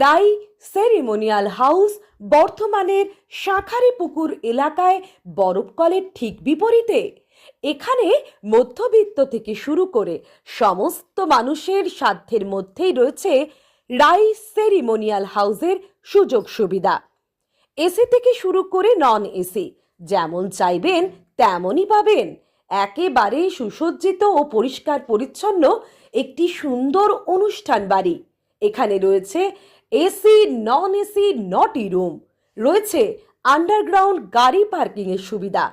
রাই ceremonial house বর্ধমানের শাঁখারীপুকুর এলাকায় বরফকলের ঠিক বিপরীতে। এখানে মধ্যবিত্ত থেকে শুরু করে সমস্ত মানুষের সাধ্যের মধ্যেই রয়েছে রাই সেরিমোনিয়াল হাউসের সুযোগ সুবিধা। এসি থেকে শুরু করে নন এসি যেমন চাইবেন তেমনই পাবেন। একেবারে সুসজ্জিত ও পরিষ্কার পরিচ্ছন্ন একটি সুন্দর অনুষ্ঠান বাড়ি। এখানে রয়েছে এসি নন এসি নটি রুম, রয়েছে আন্ডারগ্রাউন্ড গাড়ি পার্কিং এর সুবিধা।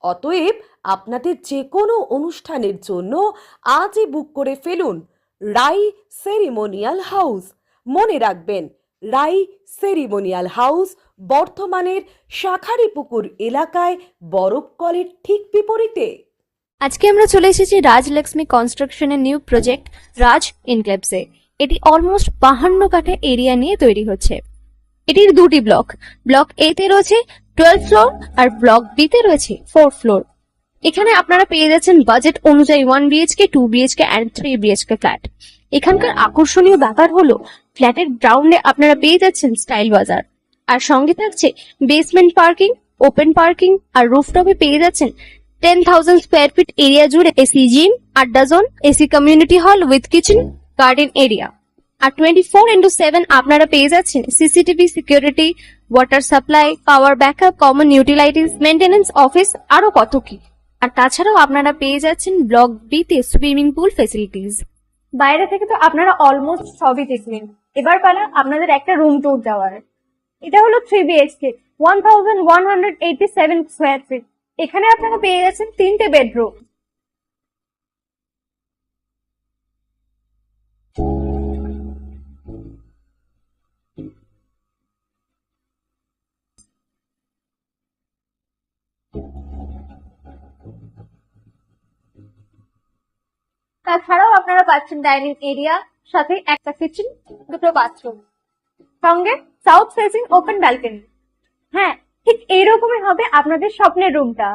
অতএব আপনাদের যে কোনো অনুষ্ঠানের জন্য আজই বুক করে ফেলুন রাই সেরিমোনিয়াল হাউস। মনে রাখবেন, রাই সেরিমোনিয়াল হাউস বর্ধমানের শাঁখারীপুকুর এলাকায় বরফকলের ঠিক বিপরীতে। আজকে আমরা চলে এসেছি রাজলক্ষ্মী কনস্ট্রাকশনের নিউ প্রজেক্ট রাজ ইনক্লেভসে। এটি অলমোস্ট 52 কাঠা এরিয়া নিয়ে তৈরি হচ্ছে। এটির দুটি ব্লক, ব্লক এ তে রয়েছে 12 ফ্লোর আর ব্লক বি তে রয়েছে 4 ফ্লোর। এখানে আপনারা পেয়ে যাচ্ছেন বাজেট অনুযায়ী 1 BHK, 2 BHK and 3 BHK flat. এখানকার আকর্ষণীয় ব্যাপার হলো ফ্ল্যাটের গ্রাউন্ডে আপনারা পেয়ে যাচ্ছেন স্টাইল বাজার, আর সঙ্গে থাকছে বেসমেন্ট পার্কিং, ওপেন পার্কিং, আর রুফটপে পেয়ে যাচ্ছেন 10,000 স্কোয়ার ফিট এরিয়া জুড়ে এসি জিম, আড্ডা zone, AC community hall with kitchen, garden area. আর 24/7 আপনারা পেয়ে যাচ্ছেন CCTV security, water supply, power backup, common utilities, maintenance office, আরো কত কি। আর তাছাড়াও আপনারা পেয়ে যাচ্ছেন ব্লক বি তে সুইমিং পুল ফেসিলিটিস। বাইরে থেকে তো আপনারা অলমোস্ট সবই দেখলেন, এবার পালা আপনাদের একটা রুম ট্যুর দেওয়ার। এটা হলো 3 বিএইচকে, 1187 স্কোয়ার ফিট। এখানে আপনারা পেয়ে যাচ্ছেন 3টে বেডরুম। তাছাড়াও আপনারা পাচ্ছেন ডাইনিং এরিয়া, সাথে একটা কিচেন, দুটো বাথরুম, সঙ্গে সাউথ ফেসিং ওপেন ব্যালকনি। হ্যাঁ, ঠিক এইরকমই হবে আপনাদের স্বপ্নের রুমটা।